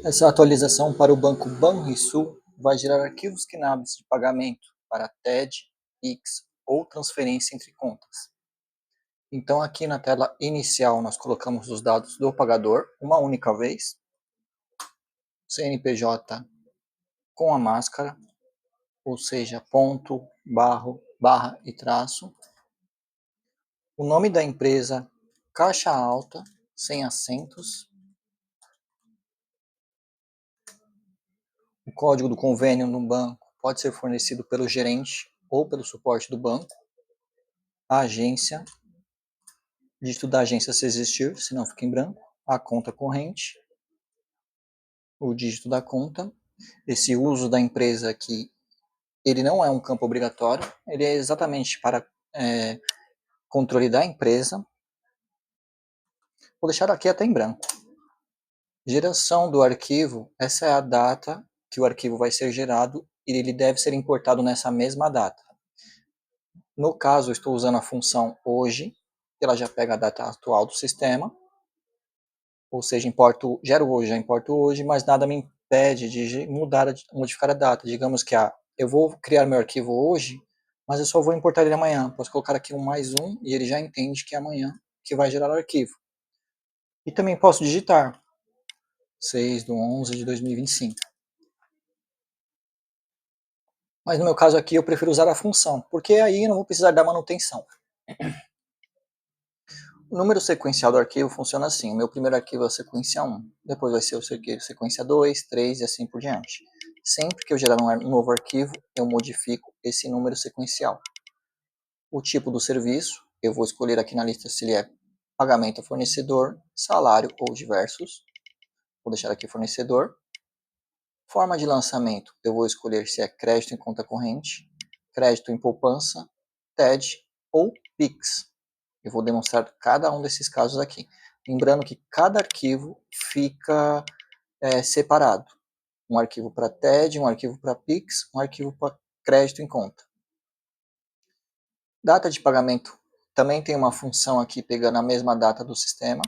Essa atualização para o banco Banrisul vai gerar arquivos KNABs de pagamento para TED, Pix ou transferência entre contas. Então aqui na tela inicial nós colocamos os dados do pagador uma única vez, CNPJ com a máscara, ou seja, ponto, barra e traço, o nome da empresa, caixa alta, sem acentos, o código do convênio no banco pode ser fornecido pelo gerente ou pelo suporte do banco, a agência, dígito da agência se existir, senão fica em branco, a conta corrente, o dígito da conta, esse uso da empresa aqui, ele não é um campo obrigatório, ele é exatamente para controle da empresa. Vou deixar aqui até em branco. Geração do arquivo, essa é a data que o arquivo vai ser gerado e ele deve ser importado nessa mesma data. No caso, eu estou usando a função hoje, ela já pega a data atual do sistema, ou seja, gero hoje, já importo hoje, mas nada me impede de modificar a data. Digamos que eu vou criar meu arquivo hoje, mas eu só vou importar ele amanhã. Posso colocar aqui um mais um e ele já entende que é amanhã que vai gerar o arquivo. E também posso digitar 6/11/2025. Mas no meu caso aqui eu prefiro usar a função, porque aí eu não vou precisar da manutenção. O número sequencial do arquivo funciona assim: o meu primeiro arquivo é a sequência 1, depois vai ser o sequência 2, 3 e assim por diante. Sempre que eu gerar um novo arquivo, eu modifico esse número sequencial. O tipo do serviço, eu vou escolher aqui na lista se ele é pagamento a fornecedor, salário ou diversos. Vou deixar aqui fornecedor. Forma de lançamento, eu vou escolher se é crédito em conta corrente, crédito em poupança, TED ou Pix. Eu vou demonstrar cada um desses casos aqui. Lembrando que cada arquivo fica separado. Um arquivo para TED, um arquivo para Pix, um arquivo para crédito em conta. Data de pagamento também tem uma função aqui pegando a mesma data do sistema.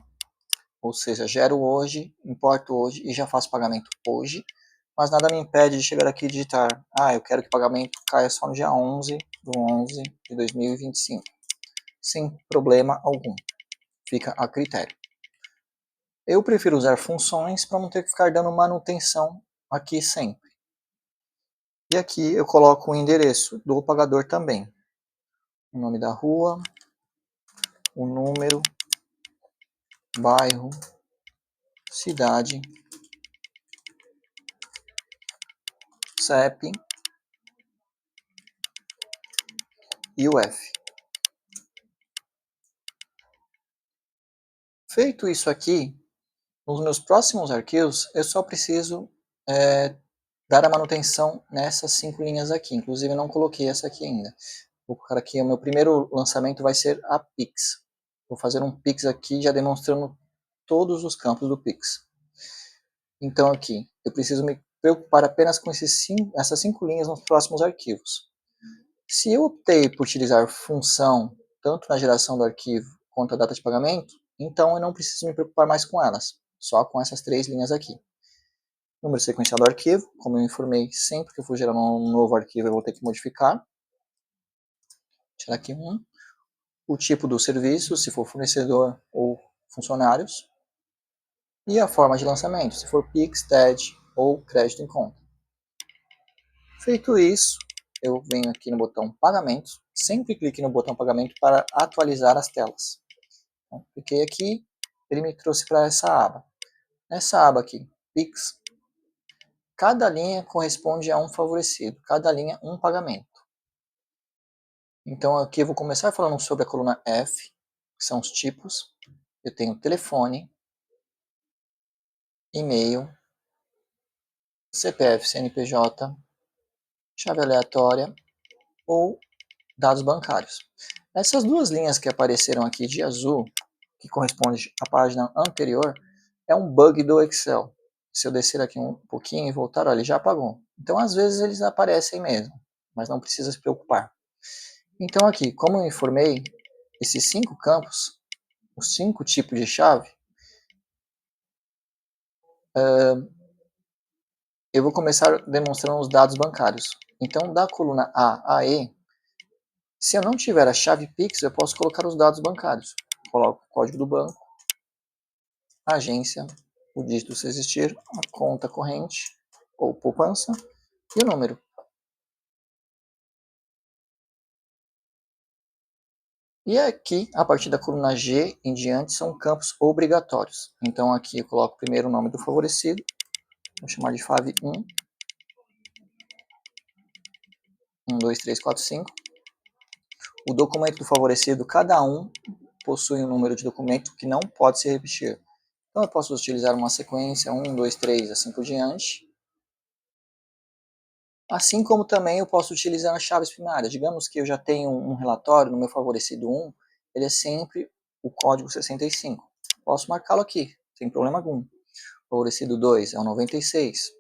Ou seja, gero hoje, importo hoje e já faço pagamento hoje. Mas nada me impede de chegar aqui e digitar: eu quero que o pagamento caia só no dia 11/11/2025. Sem problema algum. Fica a critério. Eu prefiro usar funções para não ter que ficar dando manutenção aqui sempre. E aqui eu coloco o endereço do pagador também. O nome da rua, o número, bairro, cidade, CEP e o F. Feito isso aqui, nos meus próximos arquivos, eu só preciso dar a manutenção nessas 5 linhas aqui. Inclusive, eu não coloquei essa aqui ainda. Vou colocar aqui, o meu primeiro lançamento vai ser a Pix. Vou fazer um Pix aqui, já demonstrando todos os campos do Pix. Então, aqui, eu preciso me preocupar apenas com essas 5 linhas nos próximos arquivos. Se eu optei por utilizar função, tanto na geração do arquivo quanto a data de pagamento, então eu não preciso me preocupar mais com elas, só com essas 3 linhas aqui. Número sequencial do arquivo, como eu informei, sempre que eu for gerar um novo arquivo eu vou ter que modificar. Tirar aqui um. O tipo do serviço, se for fornecedor ou funcionários. E a forma de lançamento, se for Pix, TED ou crédito em conta. Feito isso, eu venho aqui no botão Pagamentos, sempre clique no botão Pagamento para atualizar as telas. Então, cliquei aqui, ele me trouxe para essa aba. Nessa aba aqui, Pix, cada linha corresponde a um favorecido, cada linha um pagamento. Então aqui eu vou começar falando sobre a coluna F, que são os tipos. Eu tenho telefone, e-mail, CPF, CNPJ, chave aleatória ou dados bancários. Essas duas linhas que apareceram aqui de azul, que corresponde à página anterior, é um bug do Excel. Se eu descer aqui um pouquinho e voltar, olha, ele já apagou. Então, às vezes, eles aparecem mesmo, mas não precisa se preocupar. Então, aqui, como eu informei, esses 5 campos, os 5 tipos de chave, eu vou começar demonstrando os dados bancários. Então, da coluna A a E, se eu não tiver a chave Pix, eu posso colocar os dados bancários. Coloco o código do banco, a agência, o dígito se existir, a conta corrente ou poupança e o número. E aqui, a partir da coluna G em diante, são campos obrigatórios. Então aqui eu coloco primeiro o nome do favorecido, vou chamar de FAV 1, 1, 2, 3, 4, 5. O documento do favorecido, cada um possui um número de documento que não pode se repetir. Então eu posso utilizar uma sequência 1, 2, 3, assim por diante. Assim como também eu posso utilizar as chaves primárias. Digamos que eu já tenho um relatório no meu favorecido 1, ele é sempre o código 65. Posso marcá-lo aqui, sem problema algum. Favorecido 2 é o 96,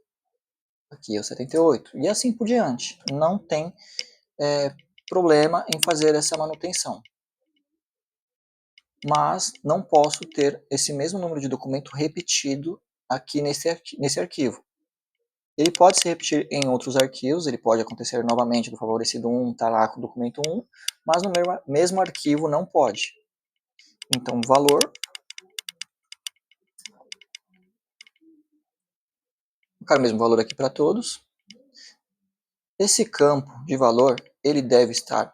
aqui é o 78, e assim por diante. Não tem problema em fazer essa manutenção. Mas não posso ter esse mesmo número de documento repetido aqui nesse arquivo. Ele pode se repetir em outros arquivos, ele pode acontecer novamente do favorecido 1, está lá com o documento 1, mas no mesmo arquivo não pode. Então, valor, vou colocar o mesmo valor aqui para todos. Esse campo de valor, ele deve estar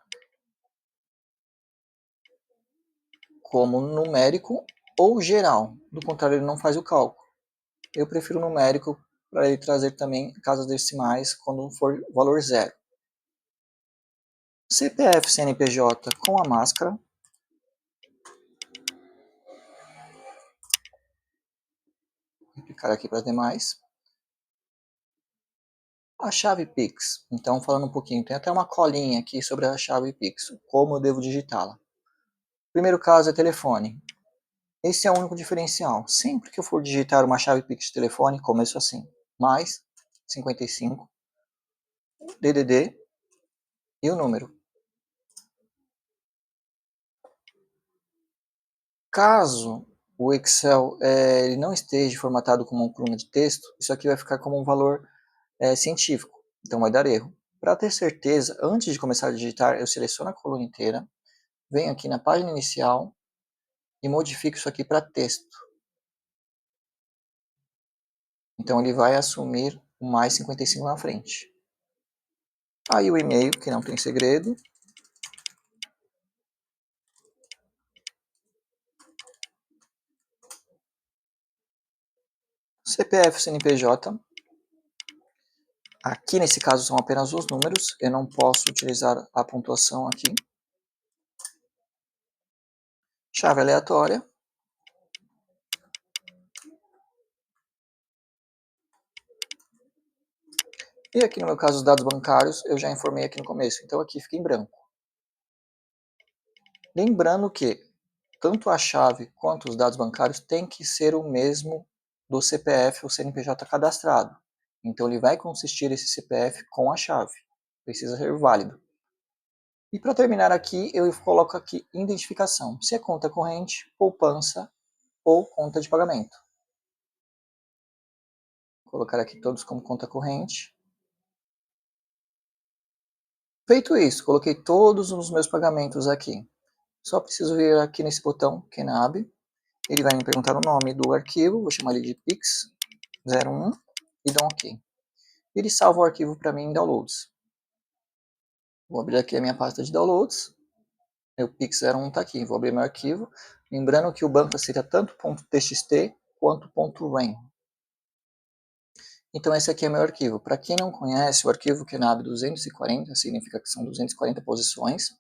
como numérico ou geral, do contrário ele não faz o cálculo. Eu prefiro numérico para ele trazer também casas decimais quando for valor zero. CPF CNPJ com a máscara. Vou clicar aqui para as demais. A chave Pix. Então, falando um pouquinho, tem até uma colinha aqui sobre a chave Pix. Como eu devo digitá-la. Primeiro caso é telefone. Esse é o único diferencial. Sempre que eu for digitar uma chave Pix de telefone, começo assim. Mais 55, DDD e o número. Caso o Excel ele não esteja formatado como uma coluna de texto, isso aqui vai ficar como um valor científico, então vai dar erro. Para ter certeza, antes de começar a digitar, eu seleciono a coluna inteira, venho aqui na página inicial e modifico isso aqui para texto. Então ele vai assumir o mais 55 na frente. Aí o e-mail, que não tem segredo. CPF, CNPJ. Aqui nesse caso são apenas os números, eu não posso utilizar a pontuação aqui. Chave aleatória. E aqui no meu caso os dados bancários eu já informei aqui no começo, então aqui fica em branco. Lembrando que tanto a chave quanto os dados bancários tem que ser o mesmo do CPF ou CNPJ cadastrado. Então ele vai consistir esse CPF com a chave. Precisa ser válido. E para terminar aqui, eu coloco aqui identificação. Se é conta corrente, poupança ou conta de pagamento. Vou colocar aqui todos como conta corrente. Feito isso, coloquei todos os meus pagamentos aqui. Só preciso vir aqui nesse botão Kenab. Ele vai me perguntar o nome do arquivo, vou chamar ele de Pix01 e dou um OK. Ele salva o arquivo para mim em downloads. Vou abrir aqui a minha pasta de downloads. Meu Pix01 está aqui, vou abrir meu arquivo. Lembrando que o banco aceita tanto .txt quanto .ren. Então esse aqui é meu arquivo. Para quem não conhece, o arquivo Kenab 240 significa que são 240 posições,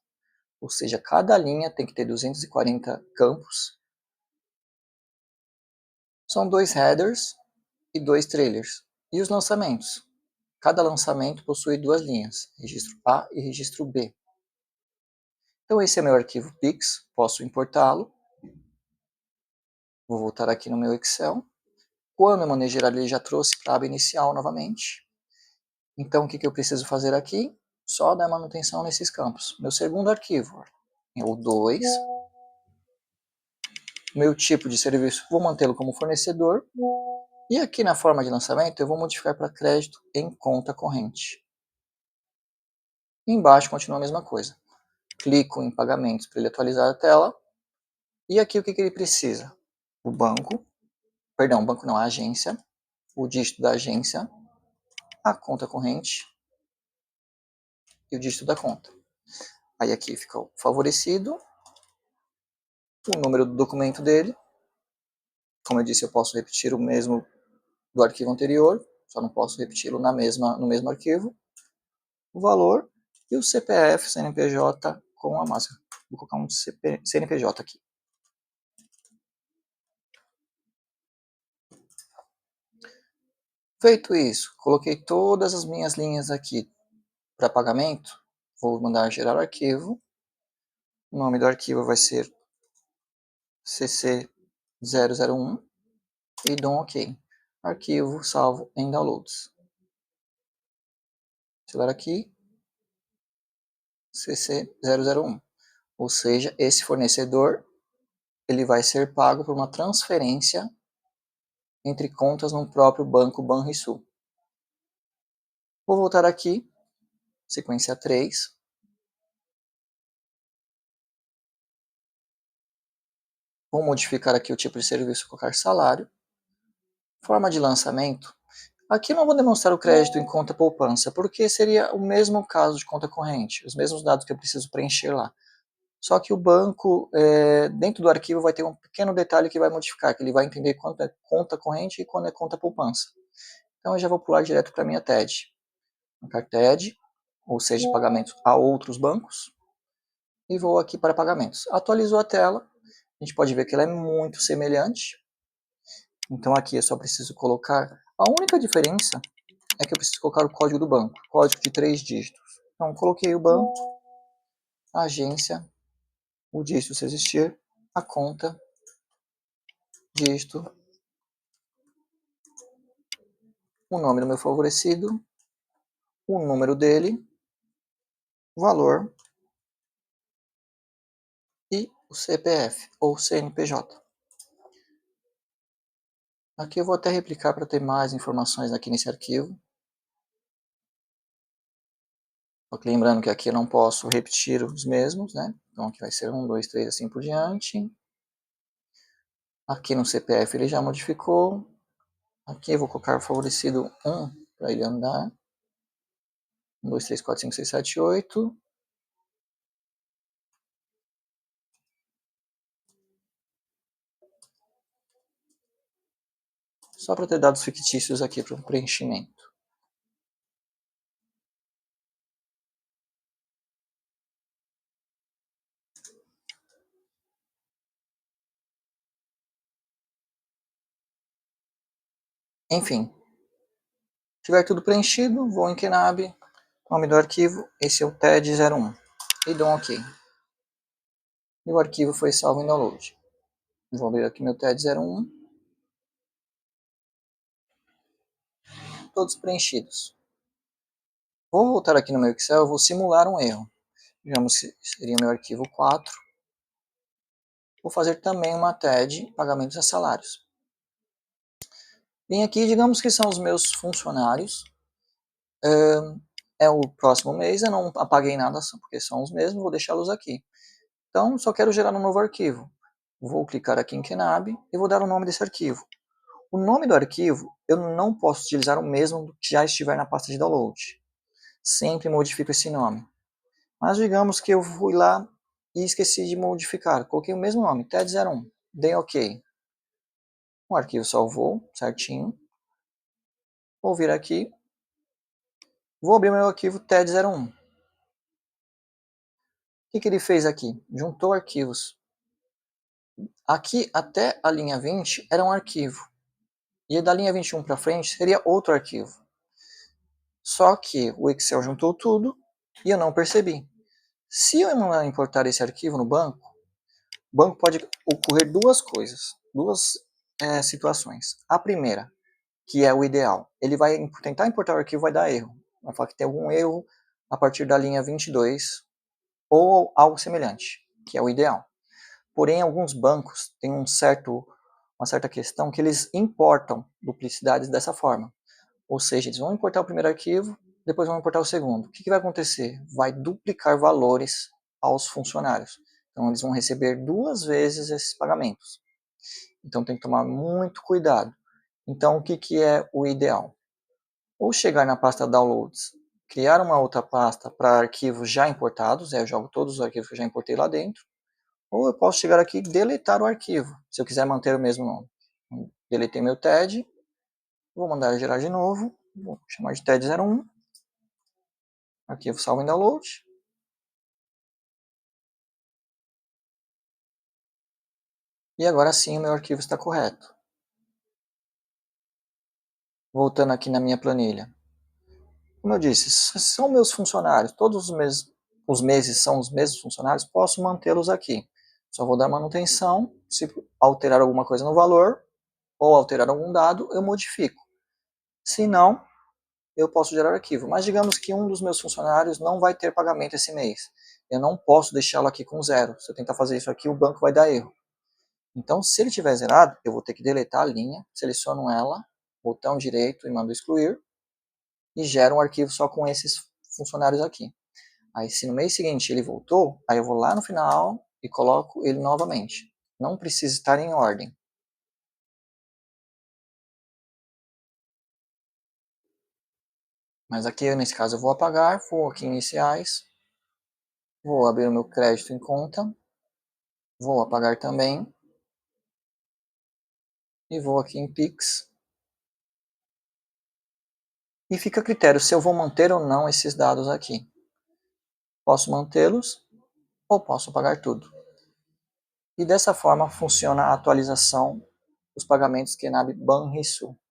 ou seja, cada linha tem que ter 240 campos. São 2 headers e 2 trailers. E os lançamentos? Cada lançamento possui 2 linhas, registro A e registro B. Então esse é meu arquivo Pix, posso importá-lo. Vou voltar aqui no meu Excel. Quando eu manejar ele já trouxe para a aba inicial novamente. Então o que eu preciso fazer aqui? Só dar manutenção nesses campos. Meu segundo arquivo é o 2. Meu tipo de serviço, vou mantê-lo como fornecedor. E aqui na forma de lançamento eu vou modificar para crédito em conta corrente. Embaixo continua a mesma coisa. Clico em pagamentos para ele atualizar a tela. E aqui o que ele precisa? O banco, perdão, banco não, a agência, o dígito da agência, a conta corrente e o dígito da conta. Aí aqui fica o favorecido, o número do documento dele. Como eu disse, eu posso repetir o mesmo do arquivo anterior, só não posso repeti-lo no mesmo arquivo. O valor e o CPF, CNPJ com a máscara. Vou colocar um CNPJ aqui. Feito isso, coloquei todas as minhas linhas aqui para pagamento. Vou mandar gerar arquivo. O nome do arquivo vai ser cc001 e dou um OK. Arquivo salvo em downloads. Ativar aqui, cc001. Ou seja, esse fornecedor ele vai ser pago por uma transferência entre contas no próprio banco Banrisul. Vou voltar aqui, sequência 3. Vou modificar aqui o tipo de serviço, colocar salário. Forma de lançamento. Aqui não vou demonstrar o crédito em conta poupança, porque seria o mesmo caso de conta corrente, os mesmos dados que eu preciso preencher lá. Só que o banco, dentro do arquivo, vai ter um pequeno detalhe que vai modificar, que ele vai entender quando é conta corrente e quando é conta poupança. Então eu já vou pular direto para a minha TED. Marcar TED, ou seja, pagamentos a outros bancos, e vou aqui para pagamentos. Atualizou a tela, a gente pode ver que ela é muito semelhante. Então aqui eu só preciso colocar, a única diferença é que eu preciso colocar o código do banco, código de 3 dígitos. Então coloquei o banco, a agência, o dígito se existir, a conta, dígito, o nome do meu favorecido, o número dele, o valor e o CPF ou CNPJ. Aqui eu vou até replicar para ter mais informações aqui nesse arquivo. Só que lembrando que aqui eu não posso repetir os mesmos, né? Então aqui vai ser 1, 2, 3, assim por diante. Aqui no CPF ele já modificou. Aqui eu vou colocar o favorecido 1 para ele andar. 1, 2, 3, 4, 5, 6, 7, 8. Só para ter dados fictícios aqui para o preenchimento. Enfim, tiver tudo preenchido, vou em Knab, nome do arquivo, esse é o TED01, e dou um OK. E o arquivo foi salvo em download. Vou abrir aqui meu TED01, todos preenchidos. Vou voltar aqui no meu Excel, vou simular um erro. Digamos que seria meu arquivo 4. Vou fazer também uma TED, pagamentos a salários. Vem aqui, digamos que são os meus funcionários. É o próximo mês, eu não apaguei nada, porque são os mesmos, vou deixá-los aqui. Então, só quero gerar um novo arquivo. Vou clicar aqui em Knab e vou dar o nome desse arquivo. O nome do arquivo, eu não posso utilizar o mesmo que já estiver na pasta de download. Sempre modifico esse nome. Mas digamos que eu fui lá e esqueci de modificar. Coloquei o mesmo nome, TED01. Dei OK. O arquivo salvou certinho. Vou vir aqui. Vou abrir meu arquivo TED01. O que ele fez aqui? Juntou arquivos. Aqui até a linha 20 era um arquivo. E da linha 21 para frente seria outro arquivo. Só que o Excel juntou tudo e eu não percebi. Se eu mandar importar esse arquivo no banco, o banco pode ocorrer duas coisas, duas situações. A primeira, que é o ideal, ele vai tentar importar o arquivo e vai dar erro. Vai falar que tem algum erro a partir da linha 22 ou algo semelhante, que é o ideal. Porém, alguns bancos têm um certo uma certa questão que eles importam duplicidades dessa forma. Ou seja, eles vão importar o primeiro arquivo, depois vão importar o segundo. O que vai acontecer? Vai duplicar valores aos funcionários. Então, eles vão receber 2 vezes esses pagamentos. Então, tem que tomar muito cuidado. Então, o que é o ideal? Ou chegar na pasta Downloads, criar uma outra pasta para arquivos já importados, eu jogo todos os arquivos que eu já importei lá dentro, ou eu posso chegar aqui e deletar o arquivo, se eu quiser manter o mesmo nome. Deletei meu TED, vou mandar gerar de novo, vou chamar de TED01, arquivo salvo em download, e agora sim o meu arquivo está correto. Voltando aqui na minha planilha. Como eu disse, são meus funcionários, todos os meses são os mesmos funcionários, posso mantê-los aqui. Só vou dar manutenção, se alterar alguma coisa no valor, ou alterar algum dado, eu modifico. Se não, eu posso gerar arquivo. Mas digamos que um dos meus funcionários não vai ter pagamento esse mês. Eu não posso deixá-lo aqui com zero. Se eu tentar fazer isso aqui, o banco vai dar erro. Então, se ele tiver zerado, eu vou ter que deletar a linha, seleciono ela, botão direito e mando excluir, e gero um arquivo só com esses funcionários aqui. Aí, se no mês seguinte ele voltou, aí eu vou lá no final e coloco ele novamente. Não precisa estar em ordem. Mas aqui, nesse caso, eu vou apagar, vou aqui em iniciais, vou abrir o meu crédito em conta, vou apagar também, e vou aqui em Pix. E fica a critério se eu vou manter ou não esses dados aqui. Posso mantê-los ou posso apagar tudo. E dessa forma funciona a atualização dos pagamentos Kenab Banrisul.